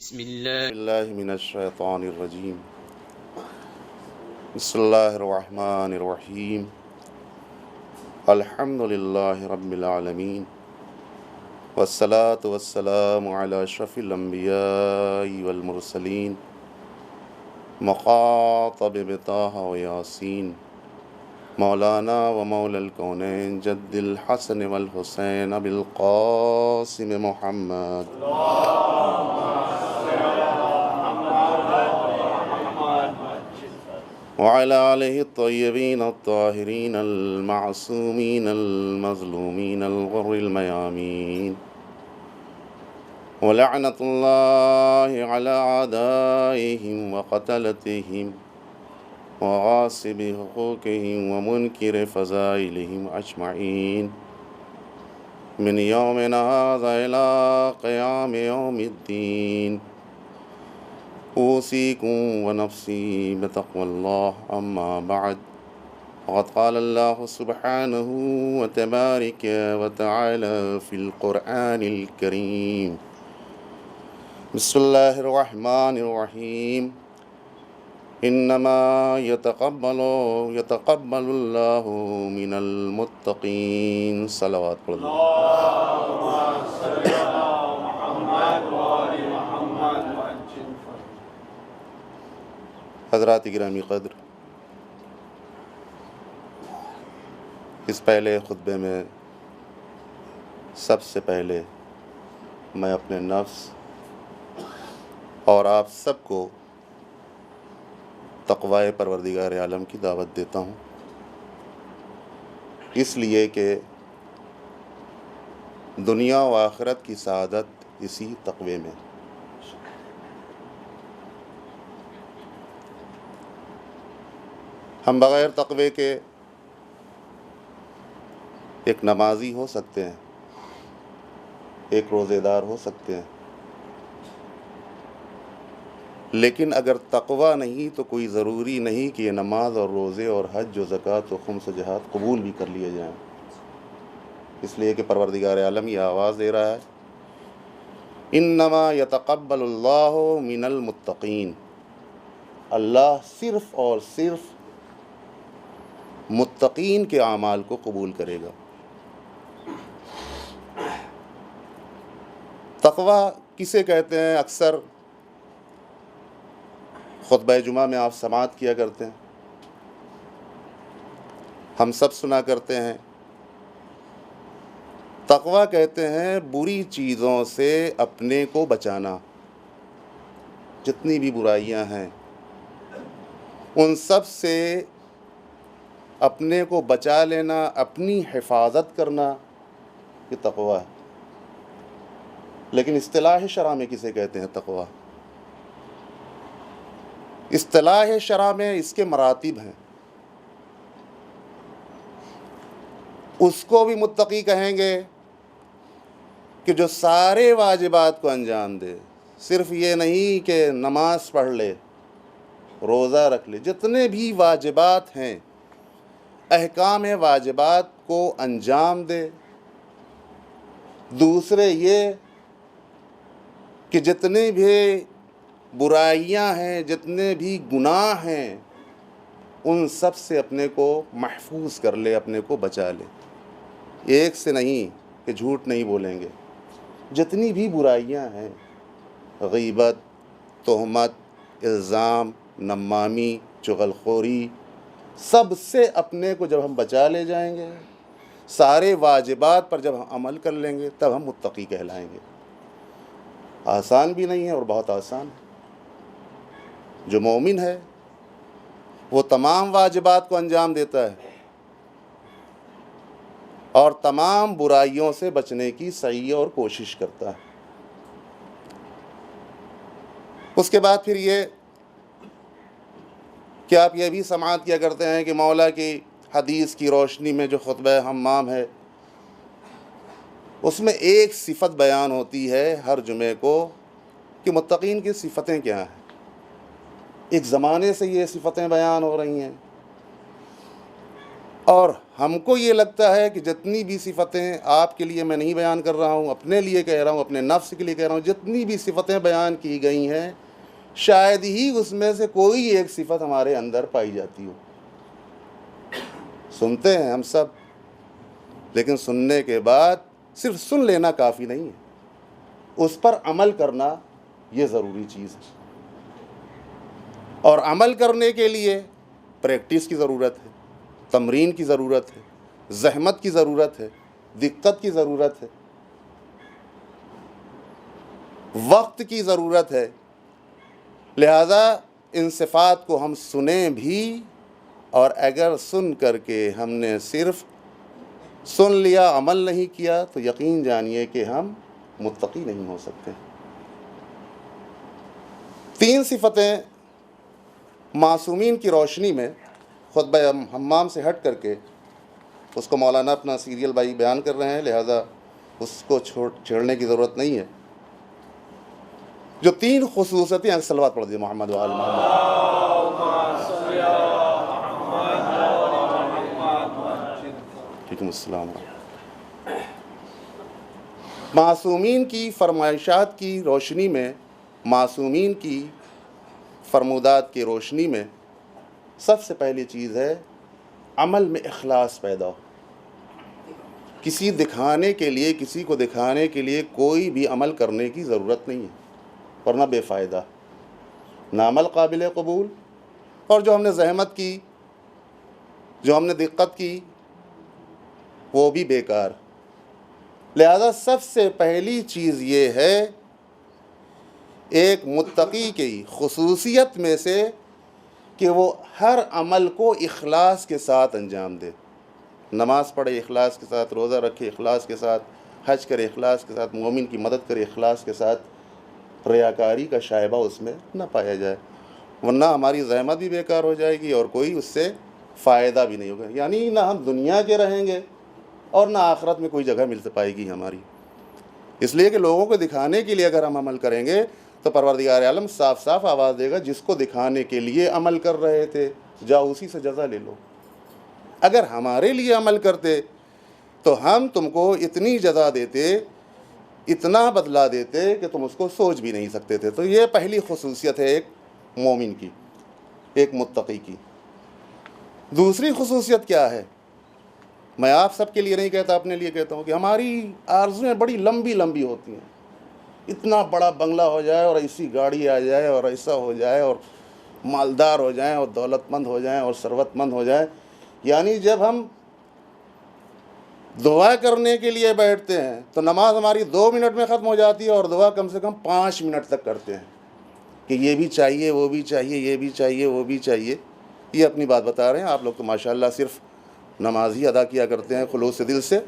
بسم الله بالله من الشيطان الرجيم. بسم الله الرحمن الرحيم. الحمد لله رب العالمين، والصلاة والسلام على أشرف الأنبياء والمرسلين، مخاطب بطه وياسين، مولانا ومولى الكونين جد الحسن والحسين أبي القاسم محمد وعلى آله الطيبين الطاهرين المعصومين المظلومين الغر الميامين، ولعنة الله على أعدائهم وقتلتهم وغاصب حقوقهم ومنكر فضائلهم أجمعين من يومنا هذا إلى قيام يوم الدين. أوصيكم ونفسي بتقوى الله. أما بعد، وقد قال الله سبحانه وتبارك وتعالى في القرآن الكريم: بسم الله الرحمن الرحيم. إنما يتقبل الله من المتقين. صلوات پڑھ لو. حضرات گرامی قدر، اس پہلے خطبے میں سب سے پہلے میں اپنے نفس اور آپ سب کو تقوی پروردگار عالم کی دعوت دیتا ہوں، اس لیے کہ دنیا و آخرت کی سعادت اسی تقوی میں. ہم بغیر تقوی کے ایک نمازی ہو سکتے ہیں، ایک روزے دار ہو سکتے ہیں، لیکن اگر تقوی نہیں تو کوئی ضروری نہیں کہ یہ نماز اور روزے اور حج و زکوٰۃ و خمس و جہاد قبول بھی کر لیے جائیں، اس لیے کہ پروردگار عالم یہ آواز دے رہا ہے: انما یتقبل اللہ من المتقین. اللہ صرف اور صرف متقین کے اعمال کو قبول کرے گا. تقوی کسے کہتے ہیں؟ اکثر خطبہ جمعہ میں آپ سماعت کیا کرتے ہیں، ہم سب سنا کرتے ہیں. تقوی کہتے ہیں بری چیزوں سے اپنے کو بچانا. جتنی بھی برائیاں ہیں ان سب سے اپنے کو بچا لینا، اپنی حفاظت کرنا، یہ تقوی ہے. لیکن اصطلاح شرع میں کسے کہتے ہیں تقوی؟ اصطلاح شرع میں اس کے مراتب ہیں. اس کو بھی متقی کہیں گے کہ جو سارے واجبات کو انجام دے، صرف یہ نہیں کہ نماز پڑھ لے، روزہ رکھ لے، جتنے بھی واجبات ہیں احکام واجبات کو انجام دے. دوسرے یہ کہ جتنے بھی برائیاں ہیں، جتنے بھی گناہ ہیں، ان سب سے اپنے کو محفوظ کر لے، اپنے کو بچا لے. ایک سے نہیں کہ جھوٹ نہیں بولیں گے، جتنی بھی برائیاں ہیں، غیبت، تہمت، الزام، نمامی، چغلخوری، سب سے اپنے کو جب ہم بچا لے جائیں گے، سارے واجبات پر جب ہم عمل کر لیں گے، تب ہم متقی کہلائیں گے. آسان بھی نہیں ہے اور بہت آسان ہے. جو مومن ہے وہ تمام واجبات کو انجام دیتا ہے اور تمام برائیوں سے بچنے کی سعی اور کوشش کرتا ہے. اس کے بعد پھر یہ کہ آپ یہ بھی سماعت کیا کرتے ہیں کہ مولا کی حدیث کی روشنی میں جو خطبہ حمام ہے، اس میں ایک صفت بیان ہوتی ہے ہر جمعے کو کہ متقین کی صفتیں کیا ہیں. ایک زمانے سے یہ صفتیں بیان ہو رہی ہیں. اور ہم کو یہ لگتا ہے کہ جتنی بھی صفتیں آپ کے لیے میں نہیں بیان کر رہا ہوں، اپنے لیے کہہ رہا ہوں، اپنے نفس کے لیے کہہ رہا ہوں، جتنی بھی صفتیں بیان کی گئی ہیں شاید ہی اس میں سے کوئی ایک صفت ہمارے اندر پائی جاتی ہو۔ سنتے ہیں ہم سب، لیکن سننے کے بعد صرف سن لینا کافی نہیں ہے، اس پر عمل کرنا یہ ضروری چیز ہے۔ اور عمل کرنے کے لیے پریکٹس کی ضرورت ہے، تمرین کی ضرورت ہے، زحمت کی ضرورت ہے، دقت کی ضرورت ہے، وقت کی ضرورت ہے۔ لہذا ان صفات کو ہم سنیں بھی، اور اگر سن کر کے ہم نے صرف سن لیا عمل نہیں کیا تو یقین جانیے کہ ہم متقی نہیں ہو سکتے۔ 3 صفتیں معصومین کی روشنی میں خطبہ حمام سے ہٹ کر کے، اس کو مولانا اپنا سیریل بھائی بیان کر رہے ہیں، لہذا اس کو چھیڑنے کی ضرورت نہیں ہے۔ جو 3 خصوصیتیں، صلوات پڑھ دیجیے محمد و آل محمد۔ وعلیکم السلام۔ معصومین کی فرمائشات کی روشنی میں، معصومین کی فرمودات کی روشنی میں سب سے پہلی چیز ہے عمل میں اخلاص پیدا ہو۔ کسی کو دکھانے کے لیے کوئی بھی عمل کرنے کی ضرورت نہیں ہے، ورنہ بے فائدہ، نہ عمل قابل قبول، اور جو ہم نے زحمت کی، جو ہم نے دقت کی، وہ بھی بیکار۔ لہذا سب سے پہلی چیز یہ ہے، ایک متقی کی خصوصیت میں سے، کہ وہ ہر عمل کو اخلاص کے ساتھ انجام دے۔ نماز پڑھے اخلاص کے ساتھ، روزہ رکھے اخلاص کے ساتھ، حج کرے اخلاص کے ساتھ، مومن کی مدد کرے اخلاص کے ساتھ، ریاکاری کا شائبہ اس میں نہ پایا جائے، ورنہ ہماری زحمت بھی بیکار ہو جائے گی اور کوئی اس سے فائدہ بھی نہیں ہوگا۔ یعنی نہ ہم دنیا کے رہیں گے اور نہ آخرت میں کوئی جگہ مل پائے گی ہماری۔ اس لیے کہ لوگوں کو دکھانے کے لیے اگر ہم عمل کریں گے تو پروردگار عالم صاف صاف آواز دے گا، جس کو دکھانے کے لیے عمل کر رہے تھے جاؤ اسی سے جزا لے لو۔ اگر ہمارے لیے عمل کرتے تو ہم تم کو اتنی جزا دیتے، اتنا بدلہ دیتے کہ تم اس کو سوچ بھی نہیں سکتے تھے۔ تو یہ پہلی خصوصیت ہے ایک مومن کی، ایک متقی کی۔ دوسری خصوصیت کیا ہے؟ میں آپ سب کے لیے نہیں کہتا، اپنے لیے کہتا ہوں کہ ہماری آرزویں بڑی لمبی لمبی ہوتی ہیں۔ اتنا بڑا بنگلہ ہو جائے اور ایسی گاڑی آ جائے اور ایسا ہو جائے اور مالدار ہو جائیں اور دولت مند ہو جائیں اور ثروت مند ہو جائیں۔ یعنی جب ہم دعا کرنے کے لیے بیٹھتے ہیں تو نماز ہماری 2 منٹ میں ختم ہو جاتی ہے اور دعا کم سے کم 5 منٹ تک کرتے ہیں کہ یہ بھی چاہیے، وہ بھی چاہیے، یہ بھی چاہیے، وہ بھی چاہیے۔ یہ اپنی بات بتا رہے ہیں، آپ لوگ تو ماشاءاللہ صرف نماز ہی ادا کیا کرتے ہیں خلوص سے، دل سے۔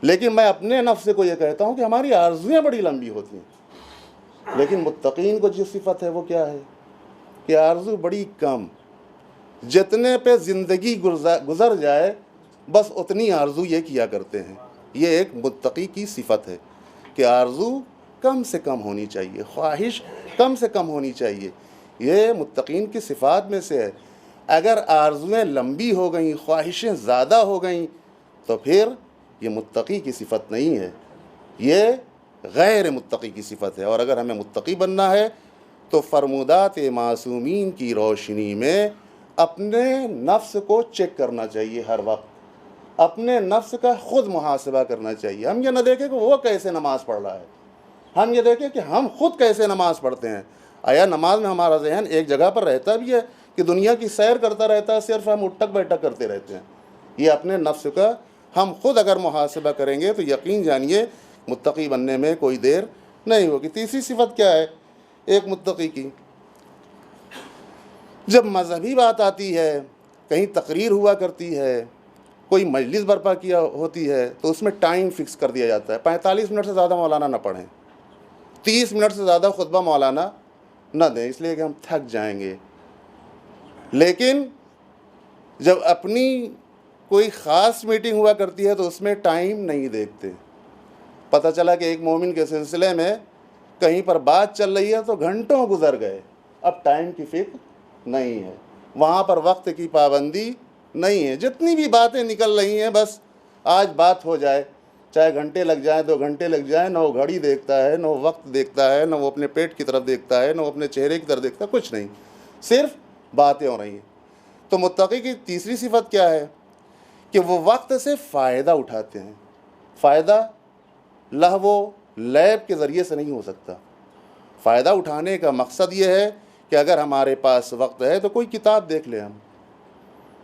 لیکن میں اپنے نفس کو یہ کہتا ہوں کہ ہماری آرزویں بڑی لمبی ہوتی ہیں، لیکن متقین کو جو صفت ہے وہ کیا ہے کہ آرزو بڑی کم، جتنے پہ زندگی گزر جائے بس اتنی آرزو یہ کیا کرتے ہیں۔ یہ ایک متقی کی صفت ہے کہ آرزو کم سے کم ہونی چاہیے، خواہش کم سے کم ہونی چاہیے۔ یہ متقین کی صفات میں سے ہے۔ اگر آرزویں لمبی ہو گئیں، خواہشیں زیادہ ہو گئیں تو پھر یہ متقی کی صفت نہیں ہے، یہ غیر متقی کی صفت ہے۔ اور اگر ہمیں متقی بننا ہے تو فرمودات معصومین کی روشنی میں اپنے نفس کو چیک کرنا چاہیے، ہر وقت اپنے نفس کا خود محاسبہ کرنا چاہیے۔ ہم یہ نہ دیکھیں کہ وہ کیسے نماز پڑھ رہا ہے، ہم یہ دیکھیں کہ ہم خود کیسے نماز پڑھتے ہیں۔ آیا نماز میں ہمارا ذہن ایک جگہ پر رہتا بھی ہے کہ دنیا کی سیر کرتا رہتا ہے، صرف ہم اٹھک بیٹھک کرتے رہتے ہیں؟ یہ اپنے نفس کا ہم خود اگر محاسبہ کریں گے تو یقین جانیے متقی بننے میں کوئی دیر نہیں ہوگی۔ تیسری صفت کیا ہے ایک متقی کی؟ جب مذہبی بات آتی ہے، کہیں تقریر ہوا کرتی ہے، کوئی مجلس برپا کیا ہوتی ہے تو اس میں ٹائم فکس کر دیا جاتا ہے، 45 منٹ سے زیادہ مولانا نہ پڑھیں، 30 منٹ سے زیادہ خطبہ مولانا نہ دیں، اس لیے کہ ہم تھک جائیں گے۔ لیکن جب اپنی کوئی خاص میٹنگ ہوا کرتی ہے تو اس میں ٹائم نہیں دیکھتے۔ پتہ چلا کہ ایک مومن کے سلسلے میں کہیں پر بات چل رہی ہے تو گھنٹوں گزر گئے، اب ٹائم کی فکر نہیں ہے، وہاں پر وقت کی پابندی نہیں ہے. جتنی بھی باتیں نکل رہی ہیں بس آج بات ہو جائے, چاہے گھنٹے لگ جائیں 2 گھنٹے لگ جائیں, نہ وہ گھڑی دیکھتا ہے, نہ وہ وقت دیکھتا ہے, نہ وہ اپنے پیٹ کی طرف دیکھتا ہے, نہ وہ اپنے چہرے کی طرف دیکھتا ہے, کچھ نہیں, صرف باتیں ہو رہی ہیں. تو متقی کی تیسری صفت کیا ہے کہ وہ وقت سے فائدہ اٹھاتے ہیں. فائدہ لہو و لعب کے ذریعے سے نہیں ہو سکتا. فائدہ اٹھانے کا مقصد یہ ہے کہ اگر ہمارے پاس وقت ہے تو کوئی کتاب دیکھ لیں, ہم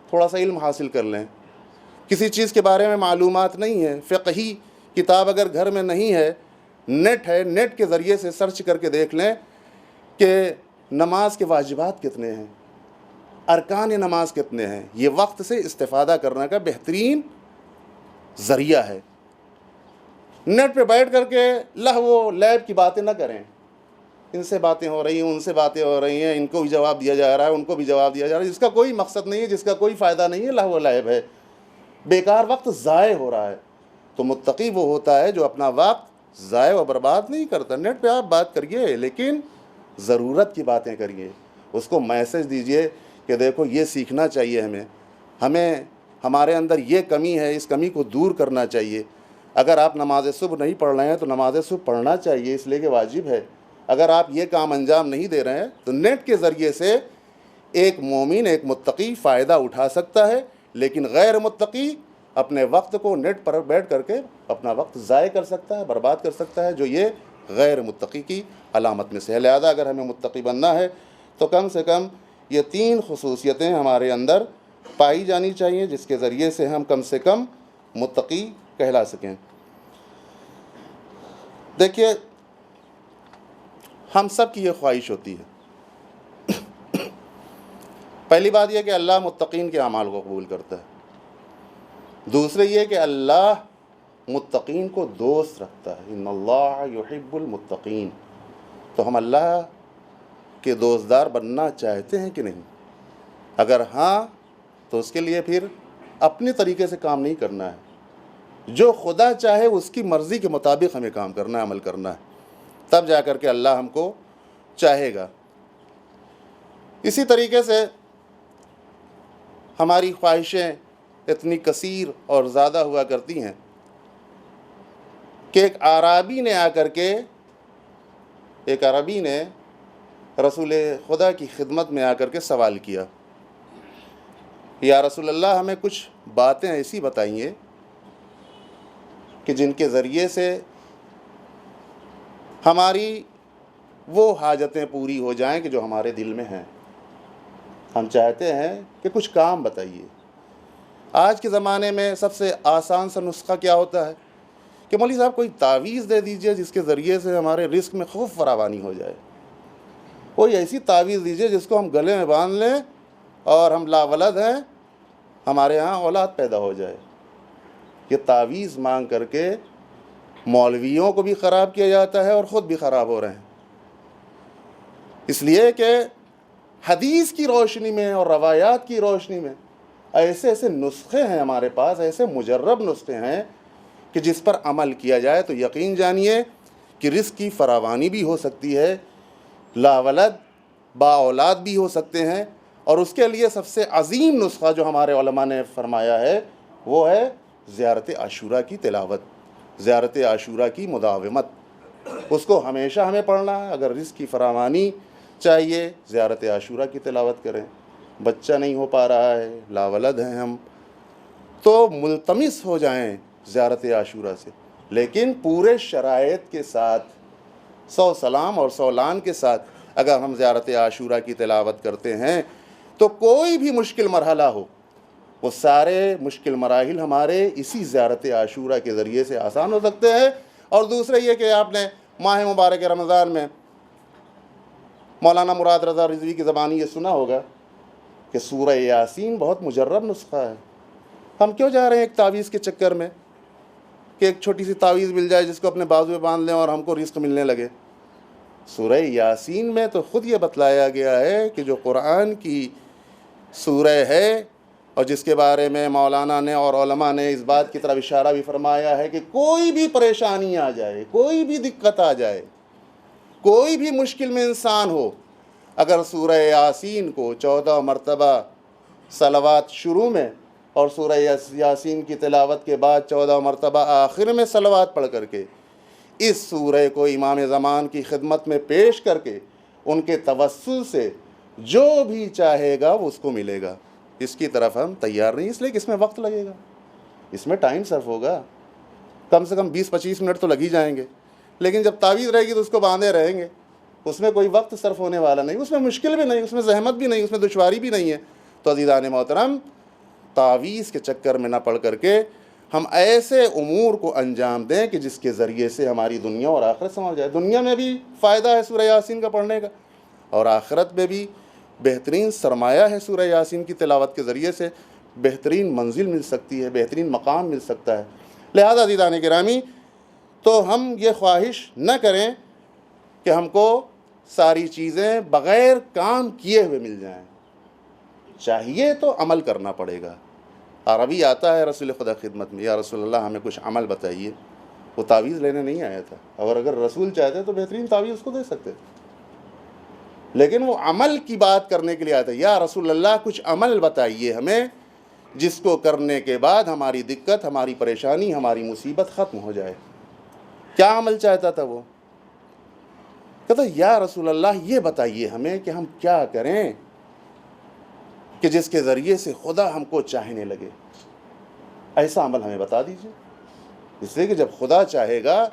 تھوڑا سا علم حاصل کر لیں. کسی چیز کے بارے میں معلومات نہیں ہے, فقہی کتاب اگر گھر میں نہیں ہے, نیٹ ہے, نیٹ کے ذریعے سے سرچ کر کے دیکھ لیں کہ نماز کے واجبات کتنے ہیں, ارکان نماز کتنے ہیں. یہ وقت سے استفادہ کرنے کا بہترین ذریعہ ہے. نیٹ پہ بیٹھ کر کے لہو و لعب کی باتیں نہ کریں. ان سے باتیں ہو رہی ہیں, ان سے باتیں ہو رہی ہیں, ان کو بھی جواب دیا جا رہا ہے, ان کو بھی جواب دیا جا رہا ہے, جس کا کوئی مقصد نہیں ہے, جس کا کوئی فائدہ نہیں ہے, لہو و لعب ہے, بیکار وقت ضائع ہو رہا ہے. تو متقی وہ ہوتا ہے جو اپنا وقت ضائع و برباد نہیں کرتا. نیٹ پہ آپ بات کریے لیکن ضرورت کی باتیں کریے. اس کو میسج دیجئے کہ دیکھو یہ سیکھنا چاہیے, ہمیں ہمارے اندر یہ کمی ہے, اس کمی کو دور کرنا چاہیے. اگر آپ نماز صبح نہیں پڑھ رہے ہیں تو نماز صبح پڑھنا چاہیے, اس لیے کہ واجب ہے. اگر آپ یہ کام انجام نہیں دے رہے ہیں تو نیٹ کے ذریعے سے ایک مومن, ایک متقی فائدہ اٹھا سکتا ہے, لیکن غیر متقی اپنے وقت کو نیٹ پر بیٹھ کر کے اپنا وقت ضائع کر سکتا ہے, برباد کر سکتا ہے, جو یہ غیر متقی کی علامت میں سے ہے. لہذا اگر ہمیں متقی بننا ہے تو کم سے کم یہ 3 خصوصیتیں ہمارے اندر پائی جانی چاہیے, جس کے ذریعے سے ہم کم سے کم متقی کہلا سکیں. دیکھیے, ہم سب کی یہ خواہش ہوتی ہے. پہلی بات یہ کہ اللہ متقین کے اعمال کو قبول کرتا ہے. دوسرے یہ کہ اللہ متقین کو دوست رکھتا ہے. ان اللہ یحب المتقین. تو ہم اللہ کے دوستدار بننا چاہتے ہیں کہ نہیں؟ اگر ہاں تو اس کے لیے پھر اپنے طریقے سے کام نہیں کرنا ہے. جو خدا چاہے اس کی مرضی کے مطابق ہمیں کام کرنا ہے, عمل کرنا ہے, تب جا کر کے اللہ ہم کو چاہے گا. اسی طریقے سے ہماری خواہشیں اتنی کثیر اور زیادہ ہوا کرتی ہیں کہ ایک عربی نے رسول خدا کی خدمت میں آ کر کے سوال کیا, یا رسول اللہ ہمیں کچھ باتیں ایسی بتائیے کہ جن کے ذریعے سے ہماری وہ حاجتیں پوری ہو جائیں کہ جو ہمارے دل میں ہیں. ہم چاہتے ہیں کہ کچھ کام بتائیے. آج کے زمانے میں سب سے آسان سا نسخہ کیا ہوتا ہے کہ مولوی صاحب کوئی تعویذ دے دیجئے جس کے ذریعے سے ہمارے رزق میں خوب فراوانی ہو جائے. کوئی ایسی تعویذ دیجئے جس کو ہم گلے میں باندھ لیں اور ہم لاولد ہیں, ہمارے ہاں اولاد پیدا ہو جائے. یہ تعویذ مانگ کر کے مولویوں کو بھی خراب کیا جاتا ہے اور خود بھی خراب ہو رہے ہیں. اس لیے کہ حدیث کی روشنی میں اور روایات کی روشنی میں ایسے ایسے نسخے ہیں ہمارے پاس, ایسے مجرب نسخے ہیں کہ جس پر عمل کیا جائے تو یقین جانیے کہ رزق کی فراوانی بھی ہو سکتی ہے, لاولد با اولاد بھی ہو سکتے ہیں. اور اس کے لیے سب سے عظیم نسخہ جو ہمارے علماء نے فرمایا ہے وہ ہے زیارت عاشوراء کی تلاوت, زیارت عاشوراء کی مداومت. اس کو ہمیشہ ہمیں پڑھنا ہے. اگر رزق کی فراوانی چاہیے زیارت عاشوراء کی تلاوت کریں. بچہ نہیں ہو پا رہا ہے, لاولد ہیں ہم, تو ملتمس ہو جائیں زیارت عاشوراء سے, لیکن پورے شرائط کے ساتھ, 100 سلام اور 100 لعن کے ساتھ اگر ہم زیارت عاشوراء کی تلاوت کرتے ہیں تو کوئی بھی مشکل مرحلہ ہو, وہ سارے مشکل مراحل ہمارے اسی زیارت عاشوراء کے ذریعے سے آسان ہو سکتے ہیں. اور دوسرے یہ کہ آپ نے ماہ مبارک رمضان میں مولانا مراد رضا رضوی کی زبانی یہ سنا ہوگا کہ سورہ یاسین بہت مجرب نسخہ ہے. ہم کیوں جا رہے ہیں ایک تعویذ کے چکر میں کہ ایک چھوٹی سی تعویذ مل جائے جس کو اپنے بازو میں باندھ لیں اور ہم کو رزق ملنے لگے. سورہ یاسین میں تو خود یہ بتلایا گیا ہے کہ جو قرآن کی سورہ ہے اور جس کے بارے میں مولانا نے اور علماء نے اس بات کی طرف اشارہ بھی فرمایا ہے کہ کوئی بھی پریشانی آ جائے, کوئی بھی دقت آ جائے, کوئی بھی مشکل میں انسان ہو, اگر سورہ یاسین کو 14 مرتبہ صلوات شروع میں اور سورہ یاسین کی تلاوت کے بعد 14 مرتبہ آخر میں صلوات پڑھ کر کے اس سورہ کو امام زمان کی خدمت میں پیش کر کے ان کے توسل سے جو بھی چاہے گا وہ اس کو ملے گا. اس کی طرف ہم تیار نہیں، اس لیے کہ اس میں وقت لگے گا، اس میں ٹائم صرف ہوگا، کم سے کم 20-25 منٹ تو لگ ہی جائیں گے. لیکن جب تعویذ رہے گی تو اس کو باندھے رہیں گے، اس میں کوئی وقت صرف ہونے والا نہیں، اس میں مشکل بھی نہیں، اس میں زحمت بھی نہیں، اس میں دشواری بھی نہیں ہے. تو عزیزان محترم، تعویذ کے چکر میں نہ پڑ کر کے ہم ایسے امور کو انجام دیں کہ جس کے ذریعے سے ہماری دنیا اور آخرت سنور جائے. دنیا میں بھی فائدہ ہے سورہ یاسین کا پڑھنے کا، اور آخرت میں بھی بہترین سرمایہ ہے. سورہ یاسین کی تلاوت کے ذریعے سے بہترین منزل مل سکتی ہے، بہترین مقام مل سکتا ہے. لہذا عزیزان گرامی، تو ہم یہ خواہش نہ کریں کہ ہم کو ساری چیزیں بغیر کام کیے ہوئے مل جائیں. چاہیے تو عمل کرنا پڑے گا. عربی آتا ہے رسول خدا خدمت میں، یا رسول اللہ ہمیں کچھ عمل بتائیے. وہ تعویذ لینے نہیں آیا تھا، اور اگر رسول چاہتے تو بہترین تعویذ اس کو دے سکتے تھے، لیکن وہ عمل کی بات کرنے کے لیے آیا تھا. یا رسول اللہ کچھ عمل بتائیے ہمیں جس کو کرنے کے بعد ہماری دقت، ہماری پریشانی، ہماری مصیبت ختم ہو جائے. کیا عمل چاہتا تھا وہ؟ کہتا یا رسول اللہ یہ بتائیے ہمیں کہ ہم کیا کریں کہ جس کے ذریعے سے خدا ہم کو چاہنے لگے. ایسا عمل ہمیں بتا دیجیے. اس لیے کہ جب خدا چاہے گا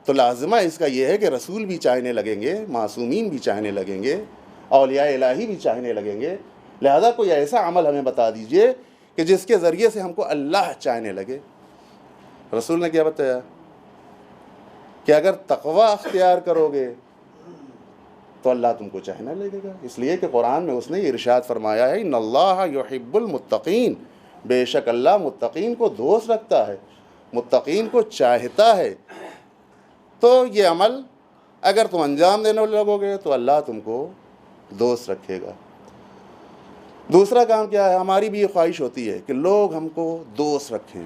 تو لازمہ اس کا یہ ہے کہ رسول بھی چاہنے لگیں گے، معصومین بھی چاہنے لگیں گے، اولیاء الہی بھی چاہنے لگیں گے. لہذا کوئی ایسا عمل ہمیں بتا دیجیے کہ جس کے ذریعے سے ہم کو اللہ چاہنے لگے. رسول نے کیا بتایا کہ اگر تقوی اختیار کرو گے تو اللہ تم کو چاہنا لگے گا. اس لیے کہ قرآن میں اس نے یہ ارشاد فرمایا ہے ان اللہ یحب المتقین، بے شک اللہ متقین کو دوست رکھتا ہے، متقین کو چاہتا ہے. تو یہ عمل اگر تم انجام دینے لگو گے تو اللہ تم کو دوست رکھے گا. دوسرا کام کیا ہے؟ ہماری بھی یہ خواہش ہوتی ہے کہ لوگ ہم کو دوست رکھیں.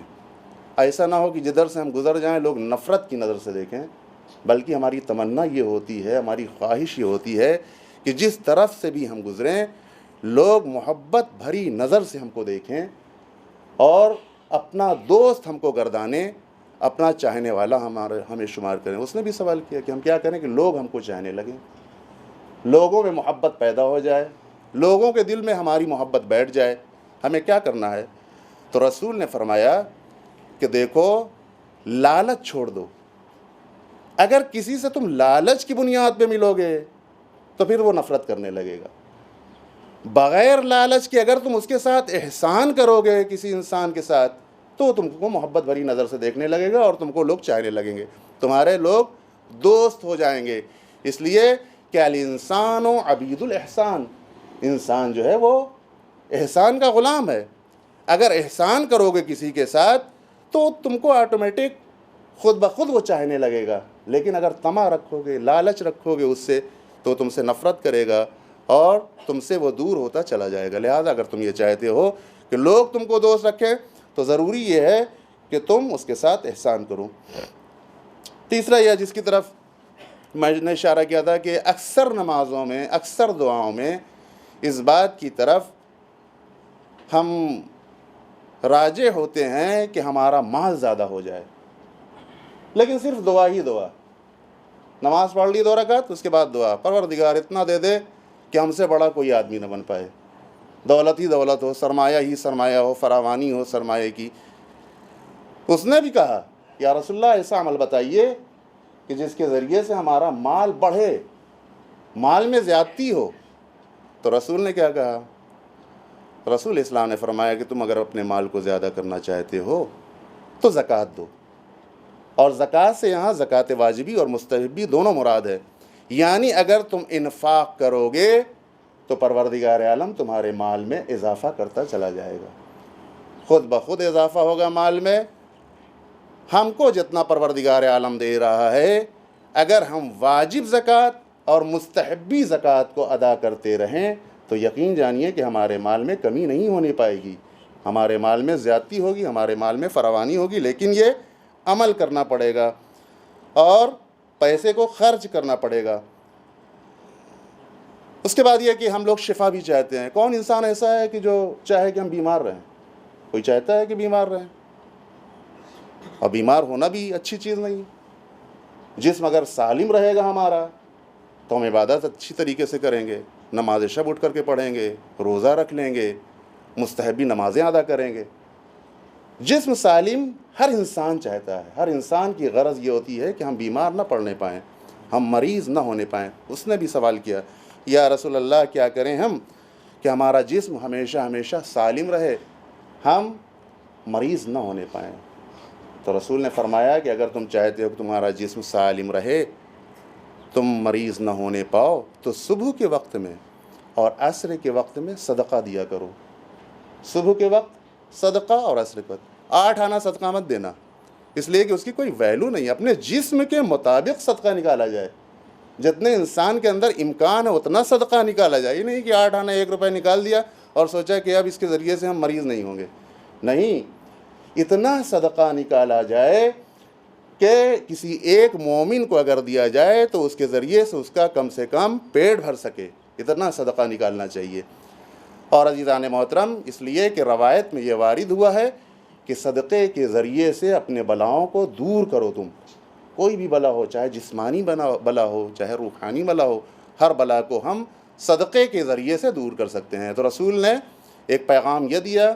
ایسا نہ ہو کہ جدھر سے ہم گزر جائیں لوگ نفرت کی نظر سے دیکھیں، بلکہ ہماری تمنا یہ ہوتی ہے، ہماری خواہش یہ ہوتی ہے کہ جس طرف سے بھی ہم گزریں لوگ محبت بھری نظر سے ہم کو دیکھیں اور اپنا دوست ہم کو گردانیں، اپنا چاہنے والا ہمیں شمار کریں. اس نے بھی سوال کیا کہ ہم کیا کریں کہ لوگ ہم کو چاہنے لگیں، لوگوں میں محبت پیدا ہو جائے، لوگوں کے دل میں ہماری محبت بیٹھ جائے. ہمیں کیا کرنا ہے؟ تو رسول نے فرمایا کہ دیکھو لالچ چھوڑ دو. اگر کسی سے تم لالچ کی بنیاد پہ ملو گے تو پھر وہ نفرت کرنے لگے گا. بغیر لالچ کے اگر تم اس کے ساتھ احسان کرو گے کسی انسان کے ساتھ تو تم کو محبت بھری نظر سے دیکھنے لگے گا اور تم کو لوگ چاہنے لگیں گے، تمہارے لوگ دوست ہو جائیں گے. اس لیے کہ الانسان عبید الاحسان، انسان جو ہے وہ احسان کا غلام ہے. اگر احسان کرو گے کسی کے ساتھ تو تم کو آٹومیٹک خود بخود وہ چاہنے لگے گا. لیکن اگر طمع رکھو گے، لالچ رکھو گے اس سے تو تم سے نفرت کرے گا اور تم سے وہ دور ہوتا چلا جائے گا. لہذا اگر تم یہ چاہتے ہو کہ لوگ تم کو دوست رکھیں تو ضروری یہ ہے کہ تم اس کے ساتھ احسان کرو. تیسرا یہ جس کی طرف میں نے اشارہ کیا تھا کہ اکثر نمازوں میں، اکثر دعاؤں میں اس بات کی طرف ہم راجع ہوتے ہیں کہ ہمارا مال زیادہ ہو جائے، لیکن صرف دعا ہی دعا. نماز پڑھ لی 2 رکعت، اس کے بعد دعا، پروردگار اتنا دے دے کہ ہم سے بڑا کوئی آدمی نہ بن پائے، دولت ہی دولت ہو، سرمایہ ہی سرمایہ ہو، فراوانی ہو سرمایہ کی. اس نے بھی کہا یا رسول اللہ ایسا عمل بتائیے کہ جس کے ذریعے سے ہمارا مال بڑھے، مال میں زیادتی ہو. تو رسول نے کیا کہا؟ رسول اسلام نے فرمایا کہ تم اگر اپنے مال کو زیادہ کرنا چاہتے ہو تو زکوٰۃ دو. اور زکوٰۃ سے یہاں زکوٰۃ واجبی اور مستحبی دونوں مراد ہے. یعنی اگر تم انفاق کرو گے تو پروردگار عالم تمہارے مال میں اضافہ کرتا چلا جائے گا، خود بخود اضافہ ہوگا مال میں. ہم کو جتنا پروردگار عالم دے رہا ہے، اگر ہم واجب زکوٰۃ اور مستحبی زکوٰۃ کو ادا کرتے رہیں تو یقین جانیے کہ ہمارے مال میں کمی نہیں ہونے پائے گی، ہمارے مال میں زیادتی ہوگی، ہمارے مال میں فراوانی ہوگی. لیکن یہ عمل کرنا پڑے گا اور پیسے کو خرچ کرنا پڑے گا. اس کے بعد یہ کہ ہم لوگ شفا بھی چاہتے ہیں. کون انسان ایسا ہے کہ جو چاہے کہ ہم بیمار رہیں؟ کوئی چاہتا ہے کہ بیمار رہیں، اور بیمار ہونا بھی اچھی چیز نہیں ہے۔ جسم اگر سالم رہے گا ہمارا تو ہم عبادت اچھی طریقے سے کریں گے، نماز شب اٹھ کر کے پڑھیں گے، روزہ رکھ لیں گے، مستحبی نمازیں ادا کریں گے۔ جسم سالم ہر انسان چاہتا ہے، ہر انسان کی غرض یہ ہوتی ہے کہ ہم بیمار نہ پڑنے پائیں، ہم مریض نہ ہونے پائیں۔ اس نے بھی سوال کیا، یا رسول اللہ کیا کریں ہم کہ ہمارا جسم ہمیشہ ہمیشہ سالم رہے، ہم مریض نہ ہونے پائیں؟ تو رسول نے فرمایا کہ اگر تم چاہتے ہو کہ تمہارا جسم سالم رہے، تم مریض نہ ہونے پاؤ، تو صبح کے وقت میں اور عصر کے وقت میں صدقہ دیا کرو۔ صبح کے وقت صدقہ اور عصر کے وقت 8 آنا صدقہ مت دینا، اس لیے کہ اس کی کوئی ویلیو نہیں ہے۔ اپنے جسم کے مطابق صدقہ نکالا جائے، جتنے انسان کے اندر امکان ہے اتنا صدقہ نکالا جائے۔ یہ نہیں کہ 8 آنا 1 روپے نکال دیا اور سوچا کہ اب اس کے ذریعے سے ہم مریض نہیں ہوں گے، نہیں، اتنا صدقہ نکالا جائے کہ کسی ایک مومن کو اگر دیا جائے تو اس کے ذریعے سے کم پیٹ بھر سکے، اتنا صدقہ نکالنا چاہیے۔ اور عزیزان محترم، اس لیے کہ روایت میں یہ وارد ہوا ہے کہ صدقے کے ذریعے سے اپنے بلاؤں کو دور کرو۔ تم کوئی بھی بلا ہو، چاہے جسمانی بلا ہو، چاہے روحانی بلا ہو، ہر بلا کو ہم صدقے کے ذریعے سے دور کر سکتے ہیں۔ تو رسول نے ایک پیغام یہ دیا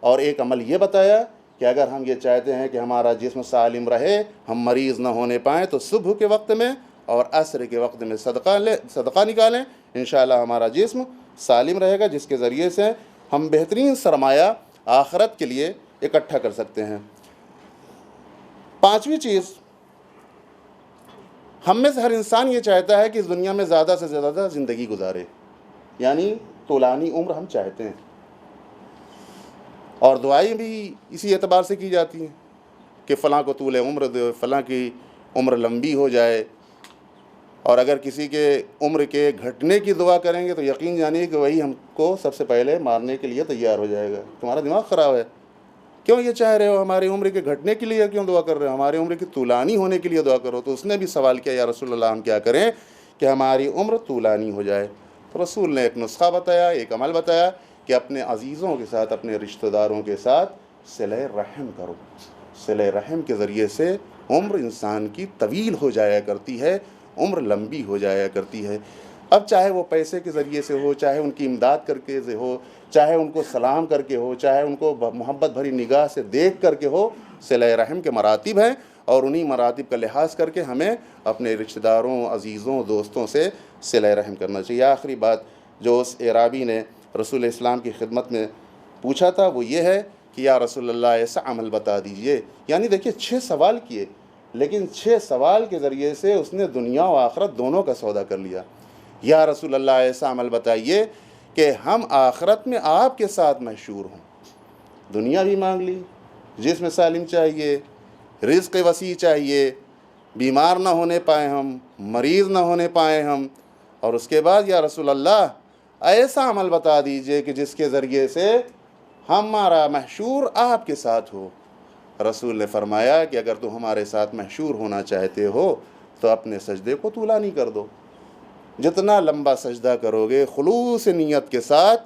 اور ایک عمل یہ بتایا کہ اگر ہم یہ چاہتے ہیں کہ ہمارا جسم سالم رہے، ہم مریض نہ ہونے پائیں، تو صبح کے وقت میں اور عصر کے وقت میں صدقہ نکالیں، انشاءاللہ ہمارا جسم سالم رہے گا، جس کے ذریعے سے ہم بہترین سرمایہ آخرت کے لیے اکٹھا کر سکتے ہیں۔ 5ویں چیز، ہم میں سے ہر انسان یہ چاہتا ہے کہ اس دنیا میں زیادہ سے زیادہ زندگی گزارے، یعنی طولانی عمر ہم چاہتے ہیں، اور دعائیں بھی اسی اعتبار سے کی جاتی ہیں کہ فلاں کو طول عمر دے، فلاں کی عمر لمبی ہو جائے۔ اور اگر کسی کے عمر کے گھٹنے کی دعا کریں گے تو یقین جانیے کہ وہی ہم کو سب سے پہلے مارنے کے لیے تیار ہو جائے گا۔ تمہارا دماغ خراب ہے، کیوں یہ چاہ رہے ہو ہماری عمر کے گھٹنے کے لیے کیوں دعا کر رہے ہو؟ ہماری عمر کی طولانی ہونے کے لیے دعا کرو۔ تو اس نے بھی سوال کیا، یا رسول اللہ ہم کیا کریں کہ ہماری عمر طولانی ہو جائے؟ تو رسول نے ایک نسخہ بتایا، ایک عمل بتایا کہ اپنے عزیزوں کے ساتھ، اپنے رشتہ داروں کے ساتھ صلہ رحم کرو۔ صلہ رحم کے ذریعے سے عمر انسان کی طویل ہو جایا کرتی ہے، عمر لمبی ہو جایا کرتی ہے۔ اب چاہے وہ پیسے کے ذریعے سے ہو، چاہے ان کی امداد کر کے سے ہو، چاہے ان کو سلام کر کے ہو، چاہے ان کو محبت بھری نگاہ سے دیکھ کر کے ہو، صلہ رحم کے مراتب ہیں، اور انہی مراتب کا لحاظ کر کے ہمیں اپنے رشتہ داروں، عزیزوں، دوستوں سے صلہ رحم کرنا چاہیے۔ آخری بات جو اس اعرابی نے رسول اسلام کی خدمت میں پوچھا تھا وہ یہ ہے کہ یا رسول اللہ ایسا عمل بتا دیجئے۔ یعنی دیکھیے 6 سوال کیے، لیکن 6 سوال کے ذریعے سے اس نے دنیا و آخرت دونوں کا سودا کر لیا۔ یا رسول اللہ ایسا عمل بتائیے کہ ہم آخرت میں آپ کے ساتھ محشور ہوں۔ دنیا بھی مانگ لی، جسم سالم چاہیے، رزق وسیع چاہیے، بیمار نہ ہونے پائیں ہم، مریض نہ ہونے پائیں ہم، اور اس کے بعد یا رسول اللہ ایسا عمل بتا دیجئے کہ جس کے ذریعے سے ہمارا محشور آپ کے ساتھ ہو۔ رسول نے فرمایا کہ اگر تم ہمارے ساتھ محشور ہونا چاہتے ہو تو اپنے سجدے کو طولانی کر دو۔ جتنا لمبا سجدہ کرو گے خلوص نیت کے ساتھ،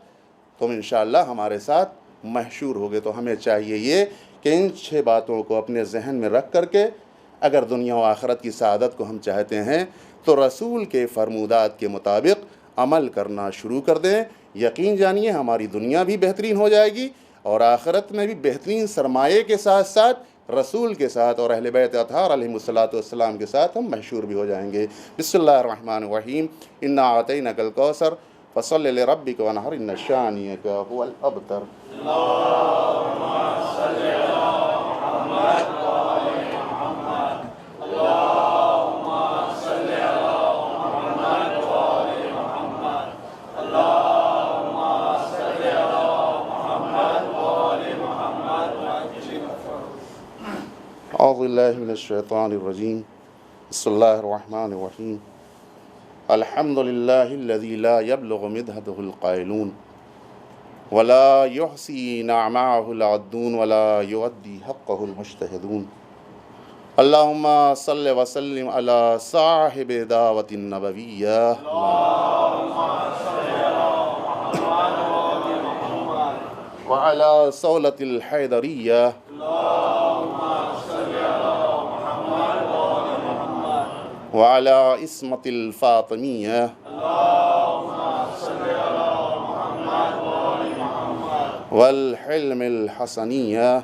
تم انشاءاللہ ہمارے ساتھ محشور ہوگے۔ تو ہمیں چاہیے یہ کہ ان 6 باتوں کو اپنے ذہن میں رکھ کر کے اگر دنیا و آخرت کی سعادت کو ہم چاہتے ہیں تو رسول کے فرمودات کے مطابق عمل کرنا شروع کر دیں۔ یقین جانیے ہماری دنیا بھی بہترین ہو جائے گی اور آخرت میں بھی بہترین سرمایے کے ساتھ ساتھ رسول کے ساتھ اور اہل بیت اطہار علیہم الصلاۃ کے ساتھ ہم محشور بھی ہو جائیں گے۔ بسم اللہ الرحمن الرحیم، انا اعطیناک الکوثر فصل لربک وانحر ان شانئک هو الابتر۔ اعوذ باللہ من الشیطان الرجیم، بسم اللہ الرحمن الرحیم، الحمد للہ الذی لا یبلغ مدحضہ القائلون ولا یحصی نعماہ العدون ولا یؤدی حقہ المجتہدون، اللہم صل وسلم علی صاحب دعوت النبویہ، وعلی وعلى صولة الحيدرية وعلى اسمة الفاطمية والحلم الحسنية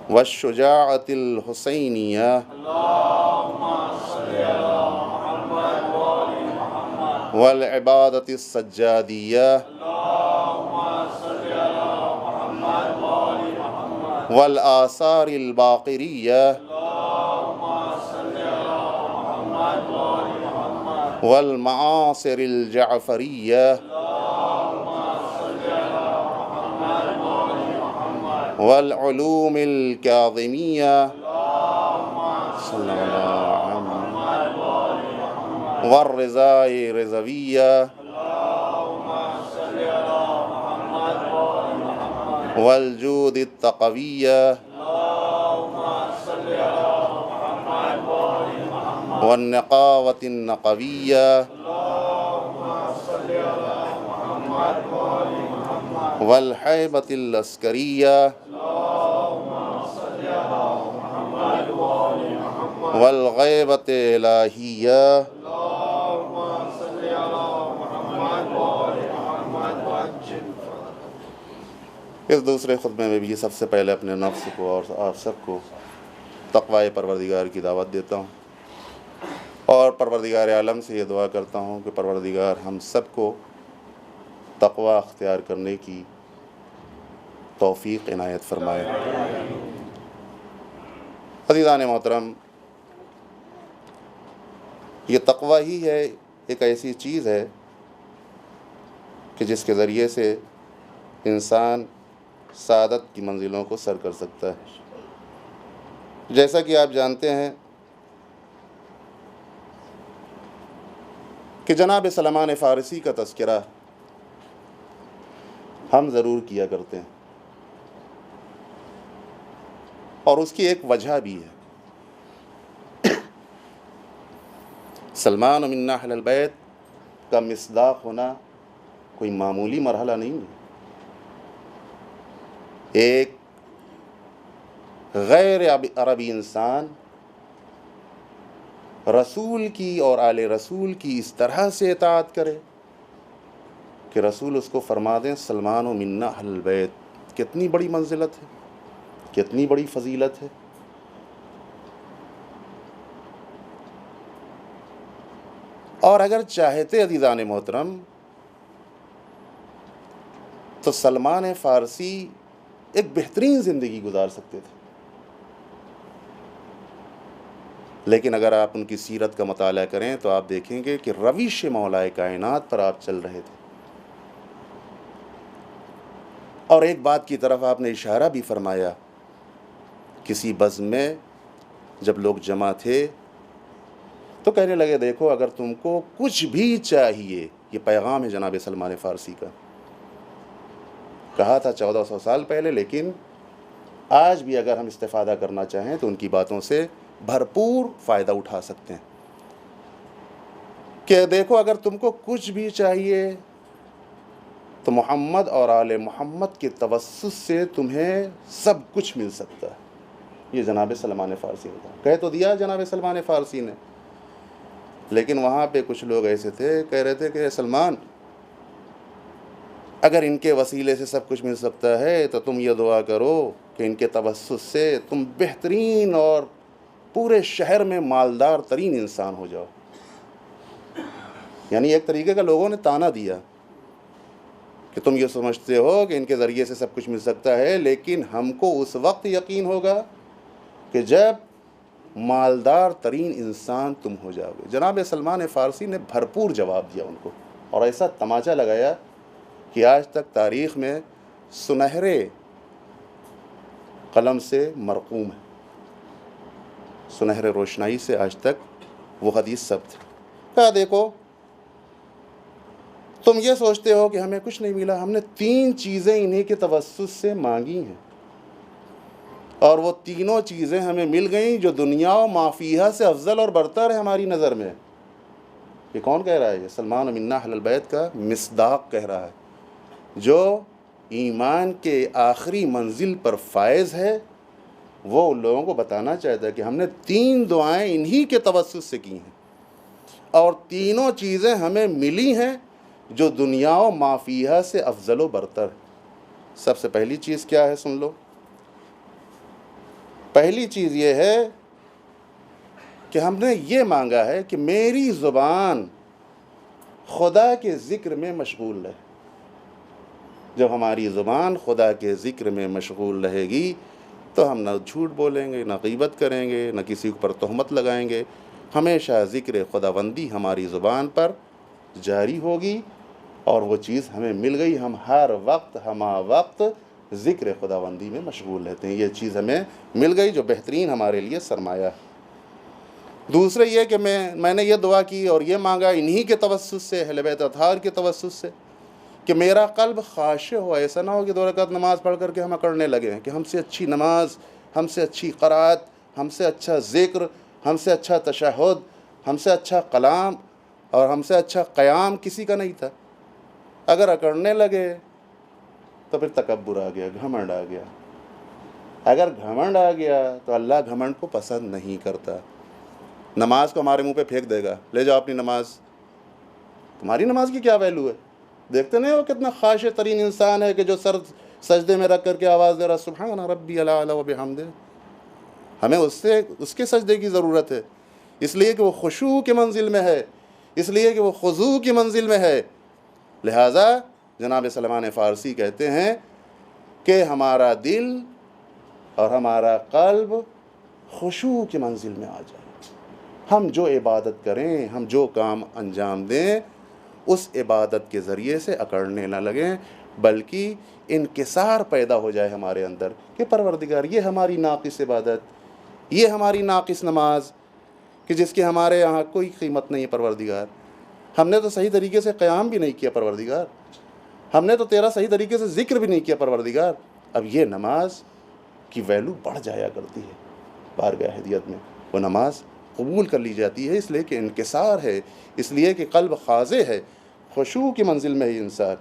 والشجاعة الحسينية والعبادة السجادية والآثار الباقرية والمعاصر الجعفرية والعلوم الكاظمية صلى الله عليه وسلم والرضا رضوية والجود التقوية والنقاوة النقوية والحيبة العسكرية والغيبة الإلهية. اس دوسرے خطبے میں بھی سب سے پہلے اپنے نفس کو اور آپ سب کو تقوی پروردگار کی دعوت دیتا ہوں، اور پروردگار عالم سے یہ دعا کرتا ہوں کہ پروردگار ہم سب کو تقوی اختیار کرنے کی توفیق عنایت فرمائے۔ عزیزان محترم، یہ تقوی ہی ہے، ایک ایسی چیز ہے کہ جس کے ذریعے سے انسان سعادت کی منزلوں کو سر کر سکتا ہے۔ جیسا کہ آپ جانتے ہیں کہ جناب سلمان فارسی کا تذکرہ ہم ضرور کیا کرتے ہیں، اور اس کی ایک وجہ بھی ہے۔ سلمان من اہل البیت کا مصداق ہونا کوئی معمولی مرحلہ نہیں ہے۔ ایک غیر عربی انسان رسول کی اور آل رسول کی اس طرح سے اطاعت کرے کہ رسول اس کو فرما دیں سلمان و منا اہل البیت، کتنی بڑی منزلت ہے، کتنی بڑی فضیلت ہے۔ اور اگر چاہتے عزیزان محترم تو سلمان فارسی ایک بہترین زندگی گزار سکتے تھے، لیکن اگر آپ ان کی سیرت کا مطالعہ کریں تو آپ دیکھیں گے کہ روش مولا کائنات پر آپ چل رہے تھے۔ اور ایک بات کی طرف آپ نے اشارہ بھی فرمایا، کسی بزم میں جب لوگ جمع تھے تو کہنے لگے دیکھو اگر تم کو کچھ بھی چاہیے، یہ پیغام ہے جناب سلمان فارسی کا، کہا تھا 1400 سال پہلے، لیکن آج بھی اگر ہم استفادہ کرنا چاہیں تو ان کی باتوں سے بھرپور فائدہ اٹھا سکتے ہیں کہ دیکھو اگر تم کو کچھ بھی چاہیے تو محمد اور آل محمد کے توسط سے تمہیں سب کچھ مل سکتا ہے۔ یہ جناب سلمان فارسی نے کہہ تو دیا جناب سلمان فارسی نے، لیکن وہاں پہ کچھ لوگ ایسے تھے کہہ رہے تھے کہ سلمان اگر ان کے وسیلے سے سب کچھ مل سکتا ہے تو تم یہ دعا کرو کہ ان کے توسط سے تم بہترین اور پورے شہر میں مالدار ترین انسان ہو جاؤ۔ یعنی ایک طریقے کا لوگوں نے تانا دیا کہ تم یہ سمجھتے ہو کہ ان کے ذریعے سے سب کچھ مل سکتا ہے، لیکن ہم کو اس وقت یقین ہوگا کہ جب مالدار ترین انسان تم ہو جاؤ گے۔ جناب سلمان فارسی نے بھرپور جواب دیا ان کو، اور ایسا تماچا لگایا کہ آج تک تاریخ میں سنہرے قلم سے مرقوم ہے، سنہرے روشنائی سے آج تک وہ حدیث ثبت ہے۔ کہا دیکھو تم یہ سوچتے ہو کہ ہمیں کچھ نہیں ملا، ہم نے 3 چیزیں انہی کے توسط سے مانگی ہیں، اور وہ تینوں چیزیں ہمیں مل گئیں جو دنیا و ما فیہا سے افضل اور برتر ہے ہماری نظر میں۔ یہ کون کہہ رہا ہے؟ یہ سلمان منا اہل البیت کا مصداق کہہ رہا ہے، جو ایمان کے آخری منزل پر فائز ہے، وہ ان لوگوں کو بتانا چاہتا ہے کہ ہم نے 3 دعائیں انہی کے توسط سے کی ہیں، اور تینوں چیزیں ہمیں ملی ہیں جو دنیا و ما فیہا سے افضل و برتر ہے۔ سب سے پہلی چیز کیا ہے؟ سن لو۔ پہلی چیز یہ ہے کہ ہم نے یہ مانگا ہے کہ میری زبان خدا کے ذکر میں مشغول رہے۔ جب ہماری زبان خدا کے ذکر میں مشغول رہے گی تو ہم نہ جھوٹ بولیں گے، نہ غیبت کریں گے، نہ کسی پر تہمت لگائیں گے۔ ہمیشہ ذکر خداوندی ہماری زبان پر جاری ہوگی، اور وہ چیز ہمیں مل گئی، ہم ہر وقت ہما وقت ذکر خداوندی میں مشغول رہتے ہیں۔ یہ چیز ہمیں مل گئی جو بہترین ہمارے لیے سرمایہ ہے۔ دوسرے یہ کہ میں نے یہ دعا کی اور یہ مانگا انہی کے توسط سے، اہل بیت اطہار کے توسط سے، کہ میرا قلب خاشع ہو۔ ایسا نہ ہو کہ 2 رکعت نماز پڑھ کر کے ہم اکڑنے لگے ہیں کہ ہم سے اچھی نماز، ہم سے اچھی قرات، ہم سے اچھا ذکر، ہم سے اچھا تشہد، ہم سے اچھا کلام اور ہم سے اچھا قیام کسی کا نہیں تھا۔ اگر اکڑنے لگے تو پھر تکبر آ گیا، گھمنڈ آ گیا۔ اگر گھمنڈ آ گیا تو اللہ گھمنڈ کو پسند نہیں کرتا۔ نماز کو ہمارے منہ پہ پھینک دے گا، لے جاؤ اپنی نماز۔ تمہاری نماز کی کیا ویلو ہے؟ دیکھتے نہیں ہو کتنا خاشع ترین انسان ہے کہ جو سر سجدے میں رکھ کر کے آواز دے رہا سبحان ربی الاعلی و بحمدہ۔ ہمیں اس کے سجدے کی ضرورت ہے، اس لیے کہ وہ خشوع کی منزل میں ہے، اس لیے کہ وہ خضوع کی منزل میں ہے۔ لہٰذا جناب سلمان فارسی کہتے ہیں کہ ہمارا دل اور ہمارا قلب خشوع کی منزل میں آ جائے۔ ہم جو عبادت کریں، ہم جو کام انجام دیں، اس عبادت کے ذریعے سے اکڑنے نہ لگیں، بلکہ انکسار پیدا ہو جائے ہمارے اندر کہ پروردگار یہ ہماری ناقص عبادت، یہ ہماری ناقص نماز کہ جس کی ہمارے یہاں کوئی قیمت نہیں ہے پروردگار، ہم نے تو صحیح طریقے سے قیام بھی نہیں کیا پروردگار، ہم نے تو تیرا صحیح طریقے سے ذکر بھی نہیں کیا پروردگار۔ اب یہ نماز کی ویلو بڑھ جایا کرتی ہے بارگاہ ہدیت میں، وہ نماز قبول کر لی جاتی ہے، اس لیے کہ انکسار ہے، اس لیے کہ قلب خاضع ہے، خشوع کی منزل میں ہی انسان۔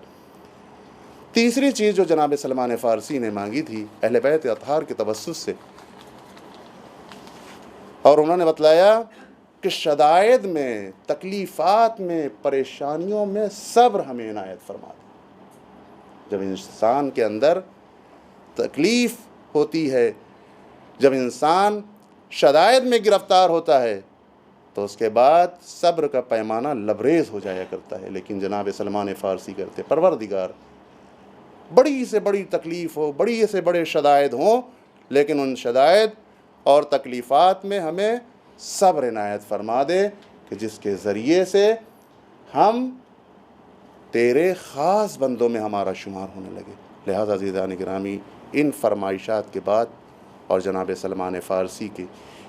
تیسری چیز جو جناب سلمان فارسی نے مانگی تھی اہل بیت اطہار کے توسط سے، اور انہوں نے بتلایا کہ شدائد میں، تکلیفات میں، پریشانیوں میں صبر ہمیں عنایت فرما دے۔ جب انسان کے اندر تکلیف ہوتی ہے، جب انسان شدائد میں گرفتار ہوتا ہے تو اس کے بعد صبر کا پیمانہ لبریز ہو جایا کرتا ہے۔ لیکن جناب سلمان فارسی کہتے پروردگار بڑی سے بڑی تکلیف ہو، بڑی سے بڑے شدائد ہوں، لیکن ان شدائد اور تکلیفات میں ہمیں صبر عنایت فرما دے کہ جس کے ذریعے سے ہم تیرے خاص بندوں میں ہمارا شمار ہونے لگے۔ لہٰذا عزیزان گرامی، ان فرمائشات کے بعد اور جناب سلمان فارسی کی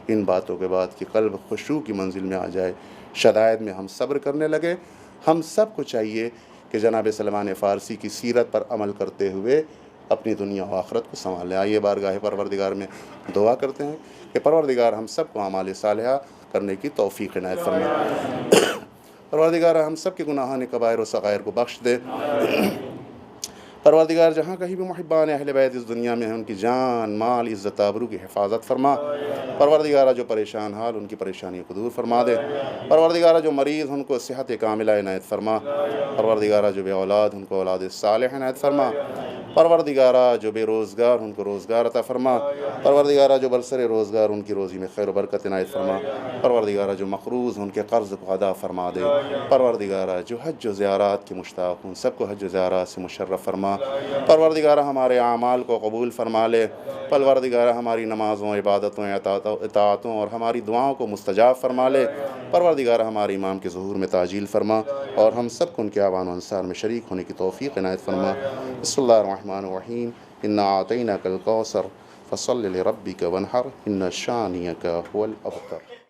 ان باتوں کے بعد کہ قلب خشوع کی منزل میں آ جائے، شدائد میں ہم صبر کرنے لگے، ہم سب کو چاہیے کہ جناب سلمان فارسی کی سیرت پر عمل کرتے ہوئے اپنی دنیا و آخرت کو سنبھال لیں۔ آئیے بارگاہ پروردگار میں دعا کرتے ہیں کہ پروردگار ہم سب کو اعمال صالحہ کرنے کی توفیق عنایت فرمائے۔ پروردگار ہم سب کے گناہان کبائر و صغائر کو بخش دے۔ پروردگار جہاں کہیں بھی محبان اہل بیت اس دنیا میں ہیں، ان کی جان، مال، عزت آبرو کی حفاظت فرما۔ پروردگار جو پریشان حال ان کی پریشانی کو دور فرما دے۔ پروردگار جو مریض ان کو صحت کاملہ عنایت فرما۔ پروردگار جو بے اولاد ان کو اولاد صالح عنایت فرما۔ پروردگار جو بے روزگار ان کو روزگار عطا فرما۔ پروردگار جو برسر روزگار ان کی روزی میں خیر و برکت عنایت فرما۔ پروردگار جو مقروض ان کے قرض کو ادا فرما دے۔ پروردگار جو حج و زیارات کے مشتاق ان سب کو حج و زیارات سے مشرف فرما۔ پروردگار ہمارے اعمال کو قبول فرما لے۔ پروردگار ہماری نمازوں، عبادتوں، اطاعتوں اور ہماری دعاؤں کو مستجاب فرما لے۔ پروردگار ہمارے امام کے ظہور میں تعجیل فرما اور ہم سب کو ان کے اعوان و انصار میں شریک ہونے کی توفیق عنایت فرما۔ بسم اللہ الرحمن الرحیم۔ انا اعطیناک الکوثر فصل لربک وانحر ان شانئک هو الابتر۔